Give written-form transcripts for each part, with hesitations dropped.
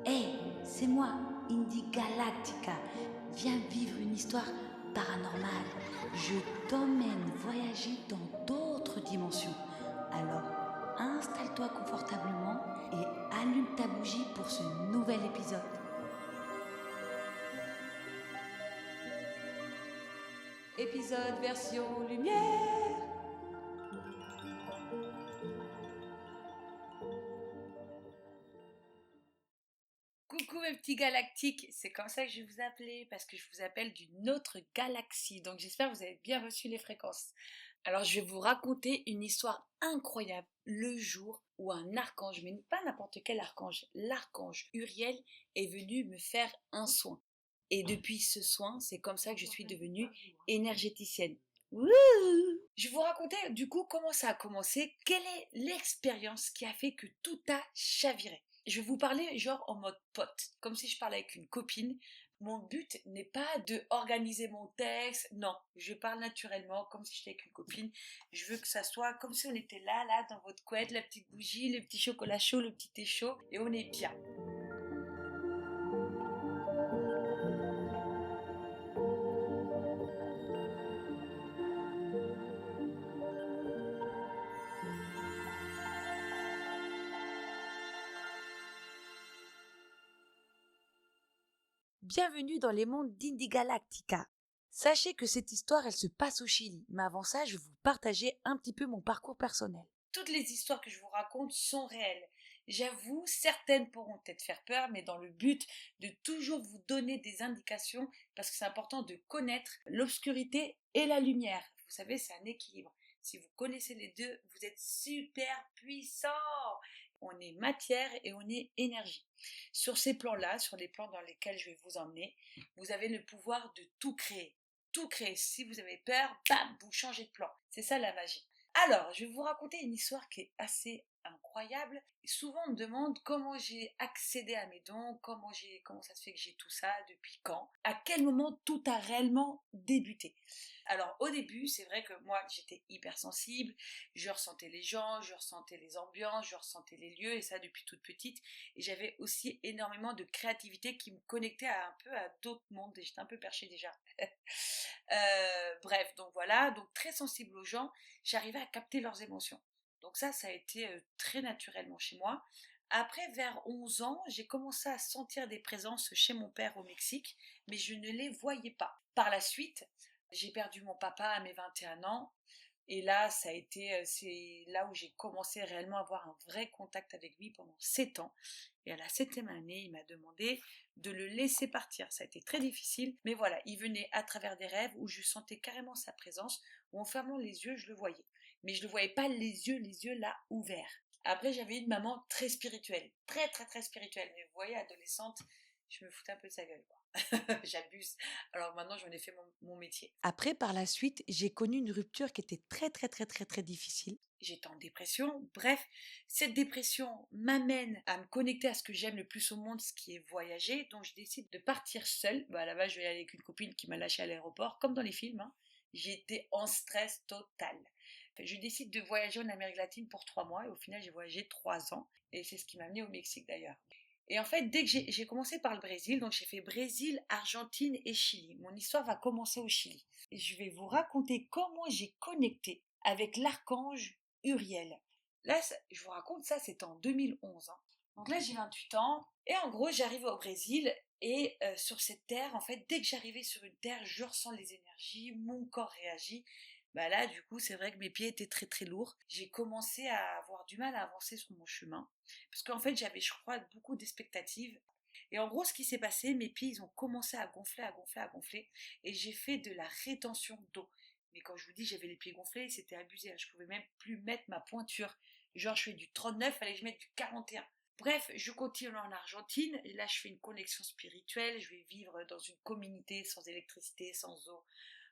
Hey, c'est moi, Indie Galactica. Viens vivre une histoire paranormale. Je t'emmène voyager dans d'autres dimensions. Alors, installe-toi confortablement et allume ta bougie pour ce nouvel épisode. Épisode version lumière. Coucou mes petits galactiques, c'est comme ça que je vais vous appeler parce que je vous appelle d'une autre galaxie, donc j'espère que vous avez bien reçu les fréquences. Alors je vais vous raconter une histoire incroyable, le jour où un archange, mais pas n'importe quel archange, l'archange Uriel est venu me faire un soin. Et depuis ce soin, c'est comme ça que je suis devenue énergéticienne. Wouh! Je vais vous raconter du coup comment ça a commencé, quelle est l'expérience qui a fait que tout a chaviré. Je vais vous parler genre en mode pote, comme si je parlais avec une copine. Mon but n'est pas de organiser mon texte, non, je parle naturellement, comme si j'étais avec une copine. Je veux que ça soit comme si on était là, dans votre couette, la petite bougie, le petit chocolat chaud, le petit thé chaud, et on est bien. Bienvenue dans les mondes d'Indie Galactica. Sachez que cette histoire, elle se passe au Chili, mais avant ça, je vais vous partager un petit peu mon parcours personnel. Toutes les histoires que je vous raconte sont réelles. J'avoue, certaines pourront peut-être faire peur, mais dans le but de toujours vous donner des indications, parce que c'est important de connaître l'obscurité et la lumière. Vous savez, c'est un équilibre. Si vous connaissez les deux, vous êtes super puissant. On est matière et on est énergie. Sur ces plans-là, sur les plans dans lesquels je vais vous emmener, vous avez le pouvoir de tout créer. Tout créer. Si vous avez peur, bam, vous changez de plan. C'est ça la magie. Alors, je vais vous raconter une histoire qui est assez incroyable. Souvent, on me demande comment j'ai accédé à mes dons, comment ça se fait que j'ai tout ça, depuis quand, à quel moment tout a réellement débuté. Alors, au début, c'est vrai que moi, j'étais hypersensible, je ressentais les gens, je ressentais les ambiances, je ressentais les lieux, et ça depuis toute petite. Et j'avais aussi énormément de créativité qui me connectait un peu à d'autres mondes, et j'étais un peu perchée déjà. Bref, donc voilà, donc très sensible aux gens, j'arrivais à capter leurs émotions. Donc ça a été très naturellement chez moi. Après, vers 11 ans, j'ai commencé à sentir des présences chez mon père au Mexique, mais je ne les voyais pas. Par la suite, j'ai perdu mon papa à mes 21 ans. Et là, c'est là où j'ai commencé réellement à avoir un vrai contact avec lui pendant 7 ans. Et à la 7e année, il m'a demandé de le laisser partir. Ça a été très difficile, mais voilà, il venait à travers des rêves où je sentais carrément sa présence, où en fermant les yeux, je le voyais. Mais je le voyais pas les yeux là ouverts. Après, j'avais une maman très spirituelle, très très très spirituelle. Mais vous voyez, adolescente, je me foutais un peu de sa gueule, quoi. J'abuse. Alors maintenant, j'en ai fait mon métier. Après, par la suite, j'ai connu une rupture qui était très très très très très difficile. J'étais en dépression. Bref, cette dépression m'amène à me connecter à ce que j'aime le plus au monde, ce qui est voyager. Donc je décide de partir seule. Bah là-bas, je vais aller avec une copine qui m'a lâchée à l'aéroport, comme dans les films, hein. J'étais en stress total. Je décide de voyager en Amérique latine pour 3 mois et au final j'ai voyagé 3 ans et c'est ce qui m'a amené au Mexique d'ailleurs. Et en fait, dès que j'ai commencé par le Brésil, donc j'ai fait Brésil, Argentine et Chili. Mon histoire va commencer au Chili. Et je vais vous raconter comment j'ai connecté avec l'archange Uriel. Là, je vous raconte ça, c'était en 2011. Hein. Donc là, j'ai 28 ans. Et en gros, j'arrive au Brésil. Et sur cette terre, en fait, dès que j'arrivais sur une terre, je ressens les énergies, mon corps réagit. Bah là, du coup, c'est vrai que mes pieds étaient très très lourds. J'ai commencé à avoir du mal à avancer sur mon chemin. Parce qu'en fait, j'avais, je crois, beaucoup d'expectatives. Et en gros, ce qui s'est passé, mes pieds, ils ont commencé à gonfler, à gonfler, à gonfler. Et j'ai fait de la rétention d'eau. Mais quand je vous dis j'avais les pieds gonflés, c'était abusé. Je pouvais même plus mettre ma pointure. Genre, je fais du 39, fallait que je mette du 41. Bref, je continue en Argentine. Et là, je fais une connexion spirituelle. Je vais vivre dans une communauté sans électricité, sans eau.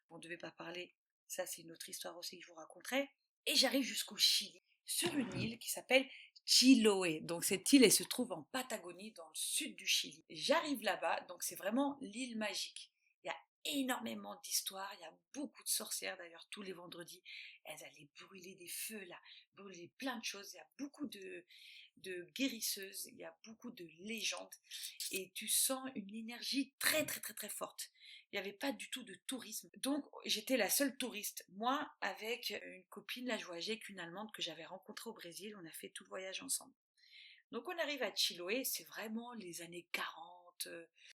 On ne devait pas parler. Ça, c'est une autre histoire aussi que je vous raconterai. Et j'arrive jusqu'au Chili, sur une île qui s'appelle Chiloé. Donc cette île, elle se trouve en Patagonie, dans le sud du Chili. J'arrive là-bas, donc c'est vraiment l'île magique. Il y a énormément d'histoires, il y a beaucoup de sorcières d'ailleurs tous les vendredis. elles allaient brûler des feux là, brûler plein de choses. Il y a beaucoup de guérisseuses, il y a beaucoup de légendes et tu sens une énergie très très très très forte. Il n'y avait pas du tout de tourisme. Donc j'étais la seule touriste. Moi, avec une copine, là je voyageais avec une Allemande que j'avais rencontrée au Brésil, on a fait tout le voyage ensemble. Donc on arrive à Chiloé, c'est vraiment les années 40,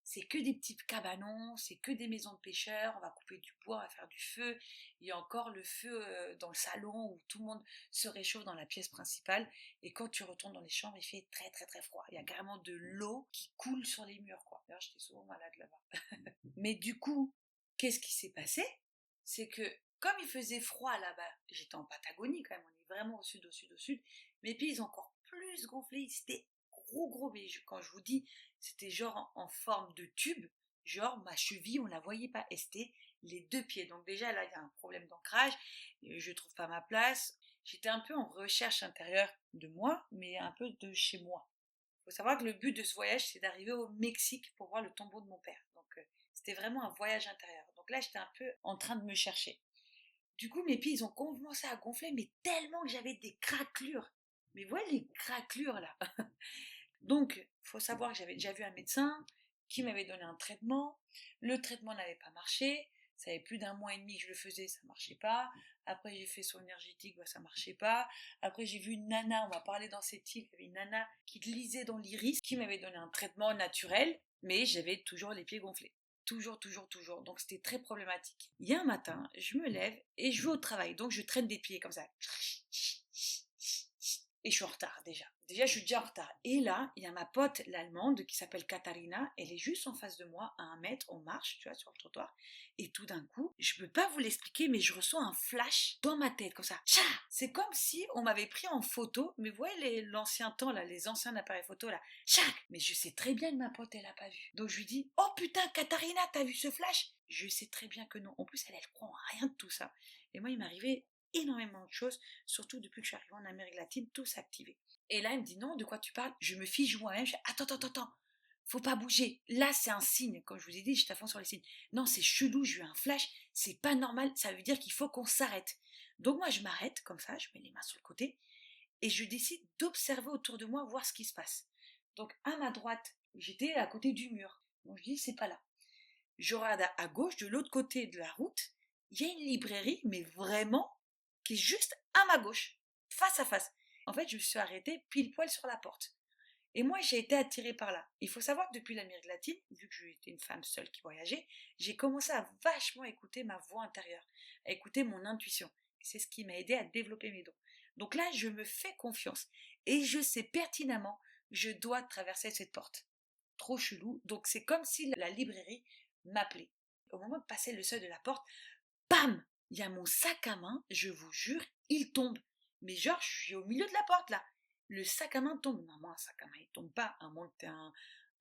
c'est que des petits cabanons, c'est que des maisons de pêcheurs, on va couper du bois, on va faire du feu, il y a encore le feu dans le salon où tout le monde se réchauffe dans la pièce principale, et quand tu retournes dans les chambres, il fait très très très froid, il y a carrément de l'eau qui coule sur les murs, quoi. D'ailleurs, j'étais souvent malade là-bas. Mais du coup, qu'est-ce qui s'est passé? C'est que comme il faisait froid là-bas, j'étais en Patagonie quand même, on est vraiment au sud, au sud, au sud, mes pieds ils ont encore plus gonflé, c'était gros gros, mais quand je vous dis, c'était genre en forme de tube, genre ma cheville on la voyait pas, et c'était les deux pieds. Donc déjà là il y a un problème d'ancrage, je trouve pas ma place, j'étais un peu en recherche intérieure de moi, mais un peu de chez moi. Il faut savoir que le but de ce voyage, c'est d'arriver au Mexique pour voir le tombeau de mon père. Donc, c'était vraiment un voyage intérieur. Donc là, j'étais un peu en train de me chercher. Du coup, mes pieds, ils ont commencé à gonfler, mais tellement que j'avais des craquelures. Mais voilà les craquelures là. Donc, il faut savoir que j'avais déjà vu un médecin qui m'avait donné un traitement. Le traitement n'avait pas marché. Ça avait plus d'un mois et demi que je le faisais, ça marchait pas. Après, j'ai fait son énergétique, bah, ça marchait pas. Après, j'ai vu une nana, on m'a parlé dans cette île, il y avait une nana qui lisait dans l'iris, qui m'avait donné un traitement naturel, mais j'avais toujours les pieds gonflés. Toujours, toujours, toujours. Donc, c'était très problématique. Il y a un matin, je me lève et je vais au travail. Donc, je traîne des pieds comme ça. Et je suis en retard déjà. Déjà, je suis déjà en retard. Et là, il y a ma pote, l'allemande, qui s'appelle Katharina. Elle est juste en face de moi, à 1 mètre. On marche, tu vois, sur le trottoir. Et tout d'un coup, je peux pas vous l'expliquer, mais je reçois un flash dans ma tête, comme ça. Tcha. C'est comme si on m'avait pris en photo. Mais vous voyez l'ancien temps, là, les anciens appareils photo, là. Tchac. Mais je sais très bien que ma pote, elle a pas vu. Donc je lui dis, oh putain, Katharina, t'as vu ce flash? Je sais très bien que non. En plus, elle croit en rien de tout ça. Et moi, il m'arrivait énormément de choses, surtout depuis que je suis arrivée en Amérique latine, tout s'est activé. Et là, il me dit non, de quoi tu parles? Je me fiche moi-même, je fais attends, attends, attends, faut pas bouger. Là, c'est un signe, comme je vous ai dit, j'étais à fond sur les signes. Non, c'est chelou, j'ai eu un flash, c'est pas normal, ça veut dire qu'il faut qu'on s'arrête. Donc moi, je m'arrête comme ça, je mets les mains sur le côté, et je décide d'observer autour de moi, voir ce qui se passe. Donc à ma droite, j'étais à côté du mur. Donc je dis, c'est pas là. Je regarde à gauche, de l'autre côté de la route, il y a une librairie, mais vraiment, qui est juste à ma gauche, face à face. En fait, je me suis arrêtée pile poil sur la porte. Et moi, j'ai été attirée par là. Il faut savoir que depuis l'Amérique latine, vu que j'étais une femme seule qui voyageait, j'ai commencé à vachement écouter ma voix intérieure, à écouter mon intuition. C'est ce qui m'a aidé à développer mes dons. Donc là, je me fais confiance. Et je sais pertinemment que je dois traverser cette porte. Trop chelou. Donc c'est comme si la librairie m'appelait. Au moment de passer le seuil de la porte, bam! Il y a mon sac à main, je vous jure, il tombe. Mais genre, je suis au milieu de la porte là. Le sac à main tombe. Non, moi, un sac à main, il tombe pas. À moins que t'aies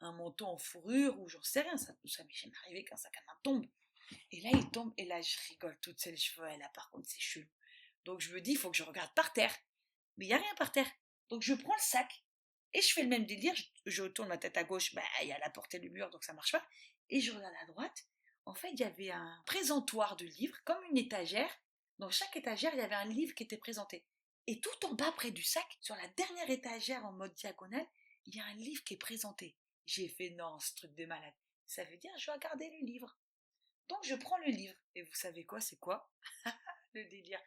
un manteau en fourrure ou j'en sais rien. Ça m'est jamais arrivé qu'un sac à main tombe. Et là, il tombe. Et là, je rigole toute seule. Je fais, ouais, là, par contre, c'est chelou. Donc, je me dis, il faut que je regarde par terre. Mais il n'y a rien par terre. Donc, je prends le sac. Et je fais le même délire. Je tourne ma tête à gauche. Bah, il y a la portée du mur, donc ça marche pas. Et je regarde à droite. En fait, il y avait un présentoir de livres, comme une étagère. Dans chaque étagère, il y avait un livre qui était présenté. Et tout en bas, près du sac, sur la dernière étagère en mode diagonale, il y a un livre qui est présenté. J'ai fait non, ce truc de malade. Ça veut dire je vais regarder le livre. Donc je prends le livre. Et vous savez quoi, c'est quoi? Le délire.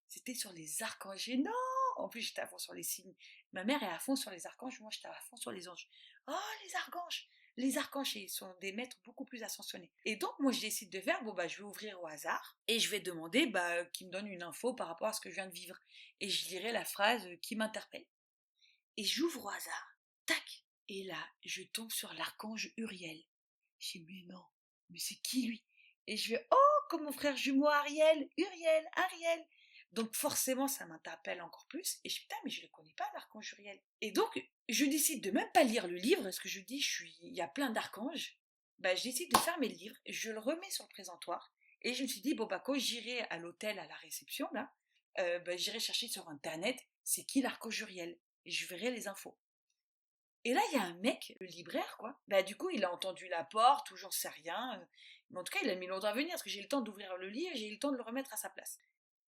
C'était sur les archanges. Et non! En plus, j'étais à fond sur les signes. Ma mère est à fond sur les archanges, moi j'étais à fond sur les anges. Oh, les archanges! Les archanges, ils sont des maîtres beaucoup plus ascensionnés. Et donc, moi, je décide de faire, bon, bah, je vais ouvrir au hasard et je vais demander, bah, qu'ils me donnent une info par rapport à ce que je viens de vivre. Et je lirai la phrase qui m'interpelle. Et j'ouvre au hasard. Tac! Et là, je tombe sur l'archange Uriel. Je dis, mais non, mais c'est qui lui? Et je vais, oh, comme mon frère jumeau Ariel, Uriel, Ariel. Donc forcément, ça m'interpelle encore plus. Et je dis, putain, mais je ne le connais pas, l'archange Uriel. Et donc, je décide de même pas lire le livre, parce que je dis, il y a plein d'archanges. Bah, je décide de fermer le livre, je le remets sur le présentoir. Et je me suis dit, bon, bah, quand j'irai à l'hôtel, à la réception, là, bah, j'irai chercher sur Internet, c'est qui l'archange Uriel? Et je verrai les infos. Et là, il y a un mec, le libraire, quoi. Bah, du coup, il a entendu la porte, ou j'en sais rien. Mais en tout cas, il a mis longtemps à venir, parce que j'ai eu le temps d'ouvrir le livre, j'ai eu le temps de le remettre à sa place.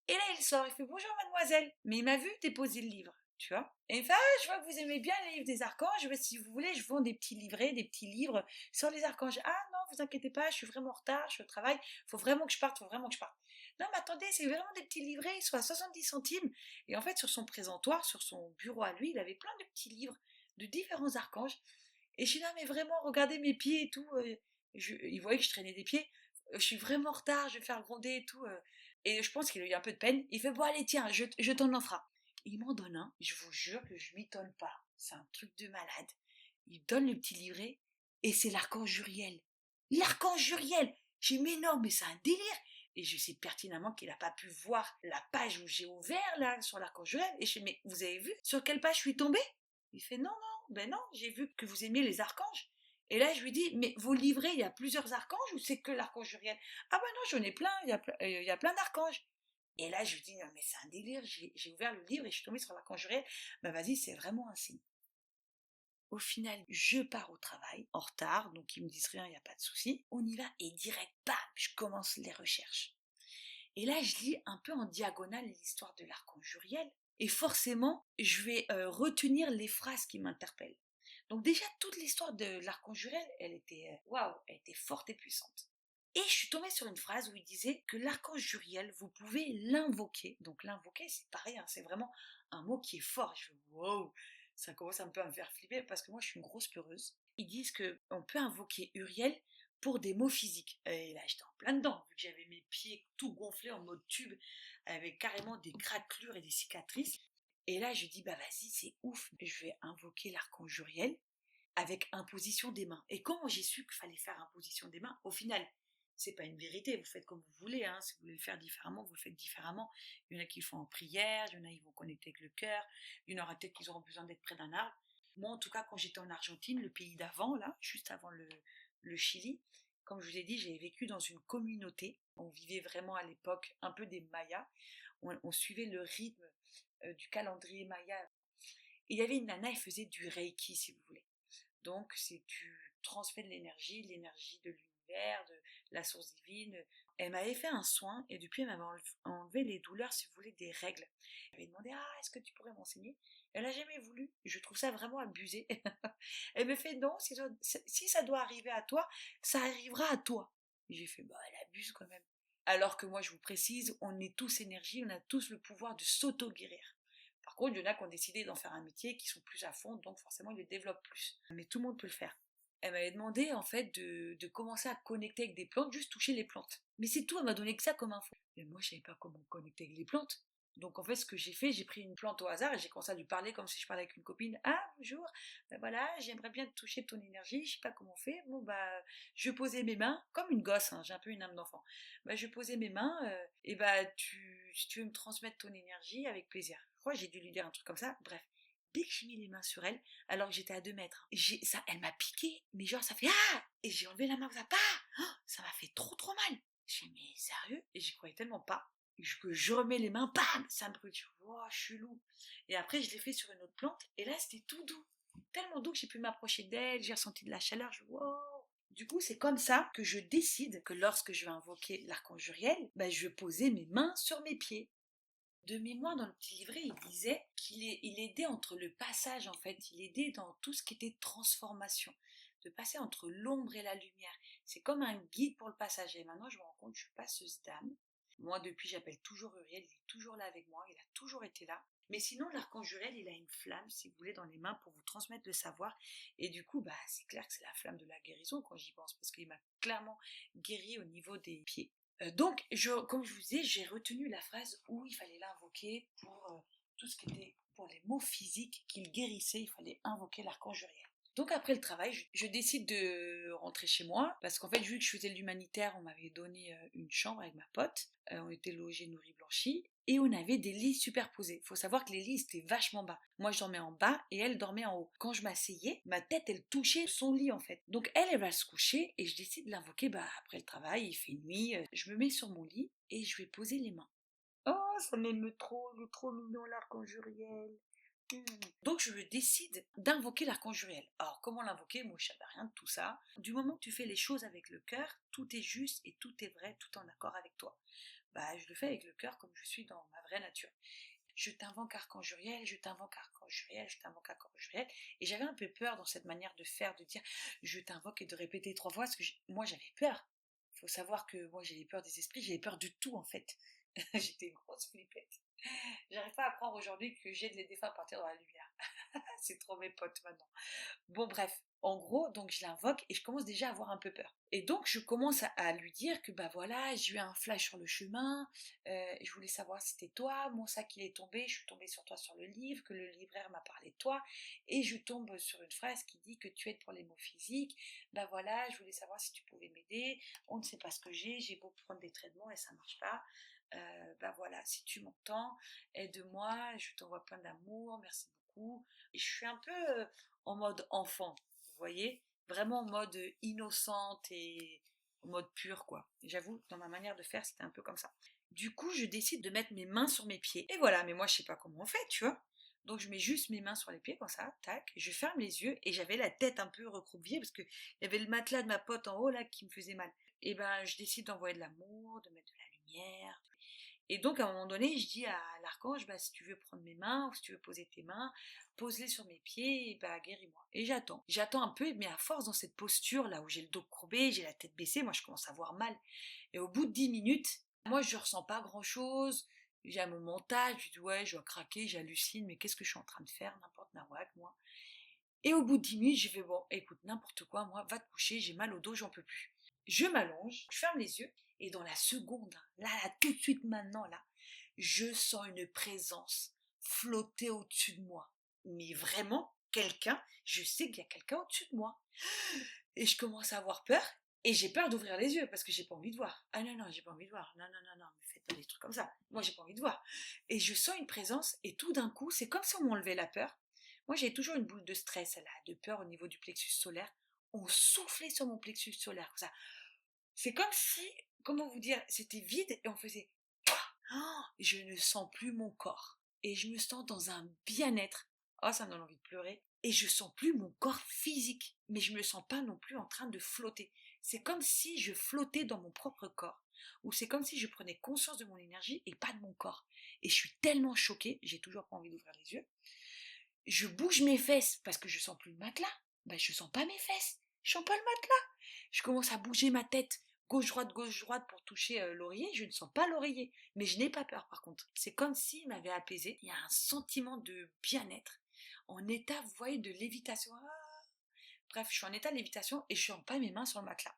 Et là, il sort, il fait bonjour mademoiselle. Mais il m'a vu déposer le livre, tu vois. Et il me fait, ah, je vois que vous aimez bien les livres des archanges. Mais si vous voulez, je vends des petits livrets, des petits livres sur les archanges. Ah non, vous inquiétez pas, je suis vraiment en retard, je suis au travail. Faut vraiment que je parte, faut vraiment que je parte. Non, mais attendez, c'est vraiment des petits livrets, ils sont à 70 centimes. Et en fait, sur son présentoir, sur son bureau à lui, il avait plein de petits livres de différents archanges. Et je suis là, mais vraiment, regardez mes pieds et tout. Il voyait que je traînais des pieds. Je suis vraiment en retard, je vais me faire gronder et tout. Et je pense qu'il a eu un peu de peine. Il fait, bon, allez, tiens, je t'en offre un. Il m'en donne un. Je vous jure que je m'étonne pas. C'est un truc de malade. Il me donne le petit livret et c'est l'archange Juriel. L'archange Juriel. J'ai dit, mais non, mais c'est un délire. Et je sais pertinemment qu'il n'a pas pu voir la page où j'ai ouvert là sur l'archange Juriel. Et je dis, mais vous avez vu sur quelle page je suis tombée? Il fait, non, non, ben non, j'ai vu que vous aimiez les archanges. Et là, je lui dis, mais vos livrets, il y a plusieurs archanges ou c'est que l'archange Juriel? Ah ben non, j'en ai plein, il y a plein d'archanges. Et là, je lui dis, non, mais c'est un délire, j'ai ouvert le livre et je suis tombée sur l'archange Juriel. Ben vas-y, c'est vraiment un signe. Au final, je pars au travail, en retard, donc ils me disent rien, il n'y a pas de souci. On y va et direct, bam, je commence les recherches. Et là, je lis un peu en diagonale l'histoire de l'archange Juriel. Et forcément, je vais retenir les phrases qui m'interpellent. Donc déjà, toute l'histoire de l'archange Juriel, elle était, waouh, elle était forte et puissante. Et je suis tombée sur une phrase où il disait que l'archange Juriel, vous pouvez l'invoquer. Donc l'invoquer, c'est pareil, hein, c'est vraiment un mot qui est fort. Je fais wow, ça commence un peu à me faire flipper parce que moi je suis une grosse peureuse. Ils disent que on peut invoquer Uriel pour des maux physiques. Et là j'étais en plein dedans, vu que j'avais mes pieds tout gonflés en mode tube, avec carrément des craquelures et des cicatrices. Et là je dis bah vas-y c'est ouf, je vais invoquer l'archange Juriel avec imposition des mains. Et comment j'ai su qu'il fallait faire imposition des mains? Au final, c'est pas une vérité, vous faites comme vous voulez, hein. Si vous voulez le faire différemment, vous le faites différemment. Il y en a qui le font en prière, il y en a qui vont connecter avec le cœur, il y en aura peut-être qui auront besoin d'être près d'un arbre. Moi, en tout cas, quand j'étais en Argentine, le pays d'avant, là, juste avant le Chili, comme je vous ai dit, j'ai vécu dans une communauté. On vivait vraiment à l'époque un peu des Mayas. On suivait le rythme du calendrier Maya. Et il y avait une nana, elle faisait du Reiki, si vous voulez. Donc, c'est tu transmets de l'énergie de l'univers, de la source divine. Elle m'avait fait un soin et depuis, elle m'avait enlevé les douleurs, si vous voulez, des règles. Elle m'avait demandé, ah, est-ce que tu pourrais m'enseigner? Elle n'a jamais voulu. Je trouve ça vraiment abusé. Elle me fait, non, si ça doit arriver à toi, ça arrivera à toi. Et j'ai fait, bah, elle abuse quand même. Alors que moi, je vous précise, on est tous énergie, on a tous le pouvoir de s'auto-guérir. Par contre, il y en a qui ont décidé d'en faire un métier, qui sont plus à fond, donc forcément ils le développent plus. Mais tout le monde peut le faire. Elle m'avait demandé en fait de commencer à connecter avec des plantes, juste toucher les plantes. Mais c'est tout, elle m'a donné que ça comme info. Et moi je savais pas comment connecter avec les plantes. Donc en fait ce que j'ai fait, j'ai pris une plante au hasard et j'ai commencé à lui parler comme si je parlais avec une copine. Ah bonjour, ben voilà, j'aimerais bien te toucher ton énergie, je sais pas comment on fait. Bon bah je posais mes mains, comme une gosse, hein, j'ai un peu une âme d'enfant. Bah, je posais mes mains, et bah si tu veux me transmettre ton énergie, avec plaisir. Je crois que j'ai dû lui dire un truc comme ça. Bref, dès que j'ai mis les mains sur elle, alors que j'étais à 2 mètres, elle m'a piqué, mais genre ça fait ah, et j'ai enlevé la main comme ça, ça m'a fait trop trop mal. J'ai dit mais sérieux, et j'y croyais tellement pas. Que je remets les mains, bam, ça me brûle. Oh, chelou. Et après je l'ai fait sur une autre plante, et là c'était tout doux, tellement doux que j'ai pu m'approcher d'elle, j'ai ressenti de la chaleur. Wow. Du coup, c'est comme ça que je décide que lorsque je vais invoquer l'archange Uriel, ben, je vais poser mes mains sur mes pieds. De mémoire, dans le petit livret, il disait il aidait entre le passage, en fait, il aidait dans tout ce qui était transformation, de passer entre l'ombre et la lumière. C'est comme un guide pour le passage. Et maintenant, je me rends compte que je suis passeuse d'âme. Moi, depuis, j'appelle toujours Uriel, il est toujours là avec moi, il a toujours été là. Mais sinon, l'archange Uriel, il a une flamme, si vous voulez, dans les mains pour vous transmettre le savoir. Et du coup, bah, c'est clair que c'est la flamme de la guérison quand j'y pense, parce qu'il m'a clairement guéri au niveau des pieds. Donc, comme je vous disais, j'ai retenu la phrase où il fallait l'invoquer pour tout ce qui était pour les maux physiques qu'il guérissait, il fallait invoquer l'archange Uriel. Donc après le travail, je décide de rentrer chez moi, parce qu'en fait, vu que je faisais de l'humanitaire, on m'avait donné une chambre avec ma pote, on était logés, nourris, blanchis, et on avait des lits superposés. Il faut savoir que les lits étaient vachement bas. Moi, je dormais en bas et elle dormait en haut. Quand je m'asseyais, ma tête, elle touchait son lit en fait. Donc elle va se coucher et je décide de l'invoquer après le travail, il fait nuit, je me mets sur mon lit et je vais poser les mains. Oh, ça m'émeut trop, il est trop mignon l'archange Uriel. Donc je décide d'invoquer l'archange Uriel. Alors comment l'invoquer? Moi je savais rien de tout ça. Du moment que tu fais les choses avec le cœur, tout est juste et tout est vrai, tout en accord avec toi. bah, je le fais avec le cœur comme je suis dans ma vraie nature. Je t'invoque Archange Uriel, je t'invoque Archange Uriel, je t'invoque Archange Uriel. Et j'avais un peu peur dans cette manière de faire, de dire je t'invoque et de répéter 3 fois, parce que moi j'avais peur. Il faut savoir que moi j'avais peur des esprits, j'avais peur de tout en fait. J'étais une grosse flippette. J'arrive pas à croire aujourd'hui que j'aide les défunts à partir dans la lumière. C'est trop mes potes maintenant. Bon bref, en gros, donc je l'invoque et je commence déjà à avoir un peu peur. Et donc je commence à lui dire que bah voilà, j'ai eu un flash sur le chemin, je voulais savoir si c'était toi, mon sac il est tombé, je suis tombée sur toi sur le livre, que le libraire m'a parlé de toi, et je tombe sur une phrase qui dit que tu aides pour les mots physiques, bah voilà, je voulais savoir si tu pouvais m'aider, on ne sait pas ce que j'ai beau prendre des traitements et ça marche pas, bah voilà, si tu m'entends, aide-moi, je t'envoie plein d'amour, merci beaucoup. Et je suis un peu en mode enfant, vous voyez, vraiment en mode innocente et en mode pur quoi. J'avoue, dans ma manière de faire, c'était un peu comme ça. Du coup, je décide de mettre mes mains sur mes pieds. Et voilà, mais moi je sais pas comment on fait, tu vois. Donc je mets juste mes mains sur les pieds comme ça, tac, je ferme les yeux et j'avais la tête un peu recroquevillée parce que il y avait le matelas de ma pote en haut là qui me faisait mal. Et ben je décide d'envoyer de l'amour, de mettre de la lumière. Et donc, à un moment donné, je dis à l'archange, bah, si tu veux prendre mes mains, ou si tu veux poser tes mains, pose-les sur mes pieds, et bah, guéris-moi. Et j'attends. J'attends un peu, mais à force dans cette posture, là où j'ai le dos courbé, j'ai la tête baissée, moi je commence à avoir mal. Et au bout de 10 minutes, moi je ressens pas grand-chose. J'ai mon mental, je dis ouais, je dois craquer, j'hallucine, mais qu'est-ce que je suis en train de faire, n'importe nawak, moi. Et au bout de 10 minutes, j'ai fait bon, écoute, n'importe quoi, moi, va te coucher, j'ai mal au dos, j'en peux plus. Je m'allonge, je ferme les yeux, et dans la seconde, là, tout de suite maintenant, là, je sens une présence flotter au-dessus de moi. Mais vraiment, quelqu'un, je sais qu'il y a quelqu'un au-dessus de moi. Et je commence à avoir peur, et j'ai peur d'ouvrir les yeux, parce que j'ai pas envie de voir. Ah non, non, j'ai pas envie de voir. Non, non, non, non, mais faites pas des trucs comme ça. Moi, j'ai pas envie de voir. Et je sens une présence, et tout d'un coup, c'est comme si on m'enlevait la peur. Moi, j'ai toujours une boule de stress, là, de peur au niveau du plexus solaire. On soufflait sur mon plexus solaire, comme ça. C'est comme si, comment vous dire, c'était vide et on faisait. Oh, je ne sens plus mon corps. Et je me sens dans un bien-être. Oh, ça me donne envie de pleurer. Et je sens plus mon corps physique. Mais je me sens pas non plus en train de flotter. C'est comme si je flottais dans mon propre corps. Ou c'est comme si je prenais conscience de mon énergie et pas de mon corps. Et je suis tellement choquée, j'ai toujours pas envie d'ouvrir les yeux. Je bouge mes fesses parce que je sens plus le matelas. Ben, je sens pas mes fesses. Je sens pas le matelas. Je commence à bouger ma tête gauche droite pour toucher l'oreiller. Je ne sens pas l'oreiller, mais je n'ai pas peur par contre. C'est comme s'il m'avait apaisé. Il y a un sentiment de bien-être, en état, vous voyez, de lévitation. Ah. Bref, je suis en état de lévitation et je sens pas mes mains sur le matelas.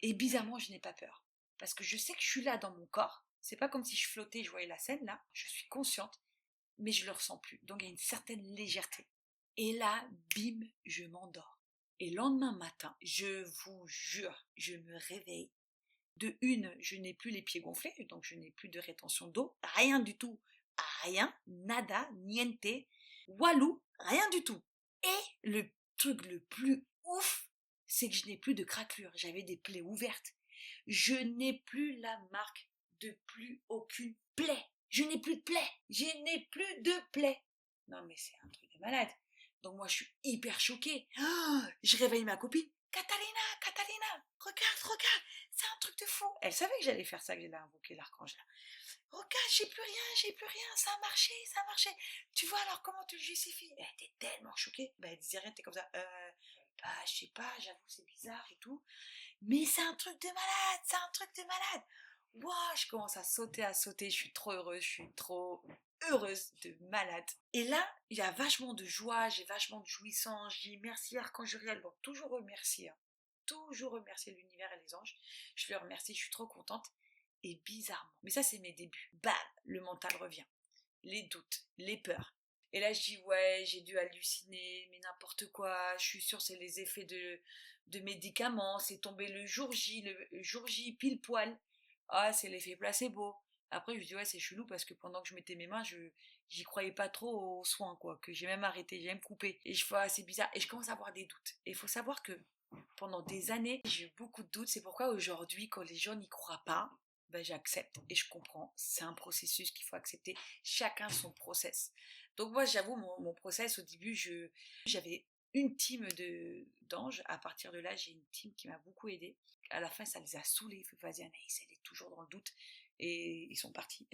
Et bizarrement, je n'ai pas peur parce que je sais que je suis là dans mon corps. C'est pas comme si je flottais, je voyais la scène là. Je suis consciente mais je le ressens plus. Donc il y a une certaine légèreté. Et là, bim, je m'endors. Et le lendemain matin, je vous jure, je me réveille. De une, je n'ai plus les pieds gonflés, donc je n'ai plus de rétention d'eau, rien du tout, rien, nada, niente, walou, rien du tout. Et le truc le plus ouf, c'est que je n'ai plus de craquelures, j'avais des plaies ouvertes. Je n'ai plus la marque de plus aucune plaie. Je n'ai plus de plaie. Je n'ai plus de plaie. Non mais c'est un truc de malade. Donc moi je suis hyper choquée. Oh, je réveille ma copine. Catalina, Catalina, regarde, regarde, c'est un truc de fou. Elle savait que j'allais faire ça, que j'allais invoquer l'archange là. Regarde, j'ai plus rien, ça a marché, ça a marché. Tu vois alors comment tu le justifies? Elle était tellement choquée. Bah, elle disait rien, t'es comme ça. Bah, je sais pas, j'avoue, c'est bizarre et tout. Mais c'est un truc de malade, c'est un truc de malade. Waouh, je commence à sauter, je suis trop heureuse, je suis trop heureuse de malade. Et là, il y a vachement de joie, j'ai vachement de jouissance, je dis merci Archange Uriel, bon, toujours remercier, hein. Toujours remercier l'univers et les anges. Je les remercie, je suis trop contente. Et bizarrement, mais ça c'est mes débuts, bam, le mental revient. Les doutes, les peurs. Et là je dis ouais, j'ai dû halluciner, mais n'importe quoi, je suis sûre c'est les effets de médicaments, c'est tombé le jour J pile poil. Ah, c'est l'effet placebo. Après je dis ouais c'est chelou parce que pendant que je mettais mes mains, j'y croyais pas trop aux soins quoi, que j'ai même arrêté, j'ai même coupé. Et je fais ah, c'est bizarre et je commence à avoir des doutes. Et il faut savoir que pendant des années, j'ai eu beaucoup de doutes, c'est pourquoi aujourd'hui quand les gens n'y croient pas, ben, j'accepte et je comprends. C'est un processus qu'il faut accepter. Chacun son process. Donc moi, j'avoue, mon process, au début, j'avais une team d'anges. À partir de là, j'ai une team qui m'a beaucoup aidée. À la fin, ça les a saoulés. Vas-y, Anaïs, elle est toujours dans le doute. Et ils sont partis.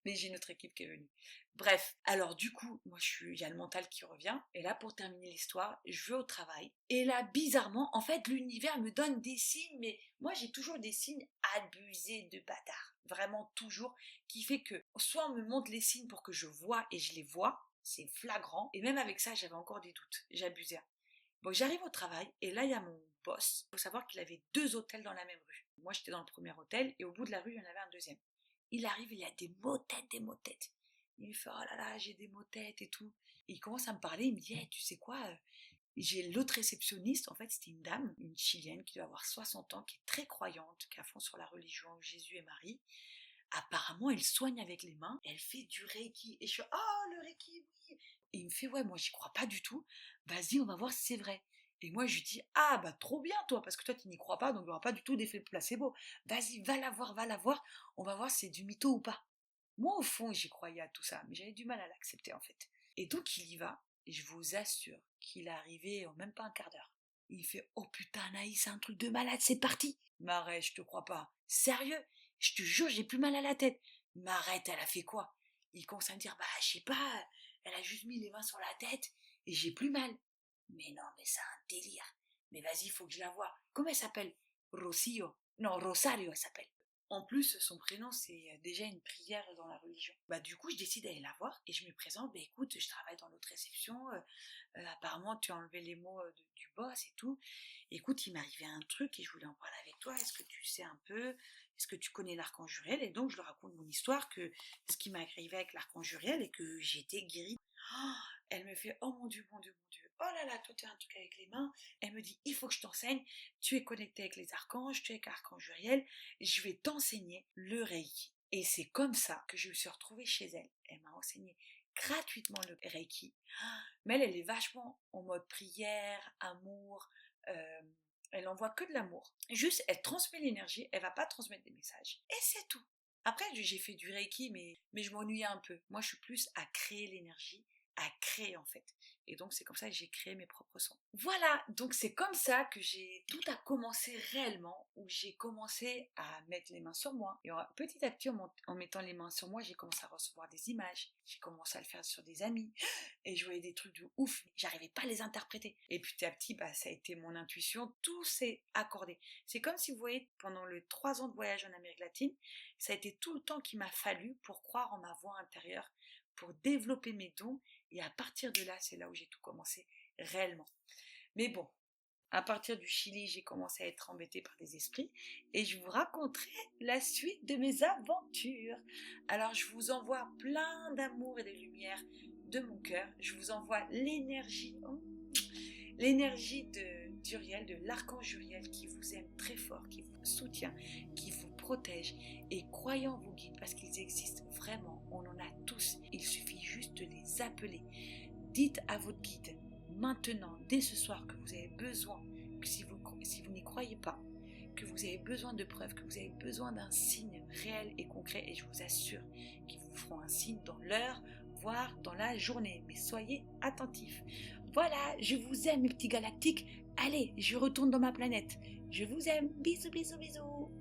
Mais j'ai une autre équipe qui est venue. Bref, alors du coup, moi il y a le mental qui revient. Et là, pour terminer l'histoire, je vais au travail. Et là, bizarrement, en fait, l'univers me donne des signes. Mais moi, j'ai toujours des signes abusés de bâtard. Vraiment toujours. Qui fait que soit on me montre les signes pour que je vois et je les vois. C'est flagrant. Et même avec ça, j'avais encore des doutes. J'abusais. Bon, j'arrive au travail et là, il y a mon boss. Il faut savoir qu'il avait 2 hôtels dans la même rue. Moi, j'étais dans le premier hôtel et au bout de la rue, il y en avait un deuxième. Il arrive, il a des maux de tête, des maux de tête. Il me fait, oh là là, j'ai des maux de tête et tout. Et il commence à me parler, il me dit, hey, tu sais quoi, j'ai l'autre réceptionniste, en fait, c'était une dame, une Chilienne qui doit avoir 60 ans, qui est très croyante, qui est à fond sur la religion Jésus et Marie. Apparemment, elle soigne avec les mains, elle fait du Reiki. Et je fais, oh, le Reiki, oui. Et il me fait, ouais, moi, j'y crois pas du tout. Vas-y, on va voir si c'est vrai. Et moi, je lui dis, ah, bah, trop bien, toi, parce que toi, tu n'y crois pas, donc il n'y aura pas du tout d'effet placebo. Vas-y, va la voir, on va voir si c'est du mytho ou pas. Moi, au fond, j'y croyais à tout ça, mais j'avais du mal à l'accepter, en fait. Et donc, il y va, et je vous assure qu'il est arrivé en même pas un quart d'heure. Il fait, oh putain, Naïs, c'est un truc de malade, c'est parti. Mais arrête, je te crois pas. Sérieux? Je te jure, j'ai plus mal à la tête. Mais arrête, elle a fait quoi? Il commence à me dire, bah, je sais pas, elle a juste mis les mains sur la tête, et j'ai plus mal. Mais non, mais c'est un délire. Mais vas-y, faut que je la voie. Comment elle s'appelle? Rocio. Non, Rosario, elle s'appelle. En plus, son prénom, c'est déjà une prière dans la religion. Bah, du coup, je décide d'aller la voir et je me présente. Bah, écoute, je travaille dans l'autre réception. Apparemment, tu as enlevé les mots du boss et tout. Écoute, il m'est arrivé un truc et je voulais en parler avec toi. Est-ce que tu sais un peu? Est-ce que tu connais l'archange Uriel? Et donc, je leur raconte mon histoire, que ce qui m'est arrivé avec l'archange Uriel et que j'ai été guérie. Oh, elle me fait, oh mon Dieu, mon Dieu, mon Dieu. Oh là là, toi, tu as un truc avec les mains. Elle me dit, il faut que je t'enseigne. Tu es connecté avec les archanges, tu es avec l'archange Uriel. Je vais t'enseigner le Reiki. Et c'est comme ça que je me suis retrouvée chez elle. Elle m'a enseigné gratuitement le Reiki. Mais elle est vachement en mode prière, amour. euh, elle envoie que de l'amour. Juste, elle transmet l'énergie, elle va pas transmettre des messages. Et c'est tout. Après, j'ai fait du Reiki, mais je m'ennuyais un peu. Moi, je suis plus à créer l'énergie, à créer en fait. Et donc, c'est comme ça que j'ai créé mes propres sons. Voilà, donc c'est comme ça que tout a commencé réellement, où j'ai commencé à mettre les mains sur moi. Et petit à petit, en mettant les mains sur moi, j'ai commencé à recevoir des images. J'ai commencé à le faire sur des amis. Et je voyais des trucs de ouf. J'arrivais pas à les interpréter. Et petit à petit, bah, ça a été mon intuition. Tout s'est accordé. C'est comme si vous voyez, pendant les 3 ans de voyage en Amérique latine, ça a été tout le temps qu'il m'a fallu pour croire en ma voix intérieure, pour développer mes dons. Et à partir de là, c'est là où j'ai tout commencé réellement. Mais bon, à partir du Chili, j'ai commencé à être embêtée par des esprits et je vous raconterai la suite de mes aventures. Alors, je vous envoie plein d'amour et de lumière de mon cœur. Je vous envoie l'énergie, d'Uriel, de l'archange Uriel qui vous aime très fort, qui vous soutient, qui vous protège. Et croyez en vos guides parce qu'ils existent vraiment. On en a tous. Il suffit juste de les appeler. Dites à votre guide maintenant, dès ce soir, que vous avez besoin, que si vous n'y croyez pas, que vous avez besoin de preuves, que vous avez besoin d'un signe réel et concret, et je vous assure qu'ils vous feront un signe dans l'heure, voire dans la journée. Mais soyez attentifs. Voilà, je vous aime mes petits galactiques. Allez, je retourne dans ma planète. Je vous aime. Bisous, bisous, bisous.